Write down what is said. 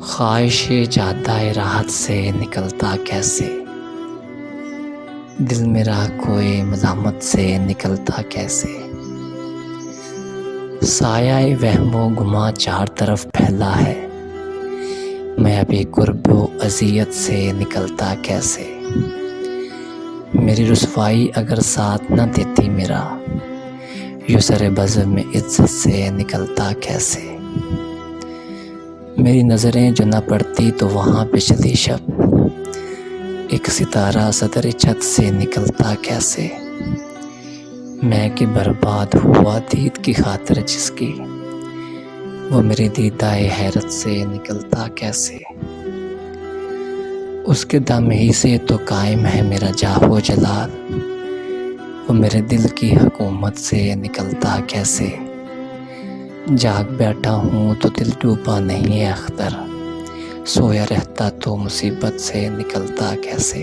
ख्वाहिशे जादाए राहत से निकलता कैसे, दिल मेरा कोई मज़ामत से निकलता कैसे। साया वहमो गुमा चार तरफ फैला है, मैं अभी कुर्बो अज़ियत से निकलता कैसे। मेरी रुसवाई अगर साथ न देती मेरा, यूँ सरे बज़्म में इज़्ज़त से निकलता कैसे। मेरी नज़रें जो न पड़ती तो वहाँ पे चली शब, एक सितारा सदर छत से निकलता कैसे। मैं कि बर्बाद हुआ दीद की खातिर जिसकी, वो मेरे दीदाए हैरत से निकलता कैसे। उसके दम ही से तो कायम है मेरा जाहो जलाल, वो मेरे दिल की हुकूमत से निकलता कैसे। जाग बैठा हूँ तो दिल डूबा नहीं है अख्तर, सोया रहता तो मुसीबत से निकलता कैसे।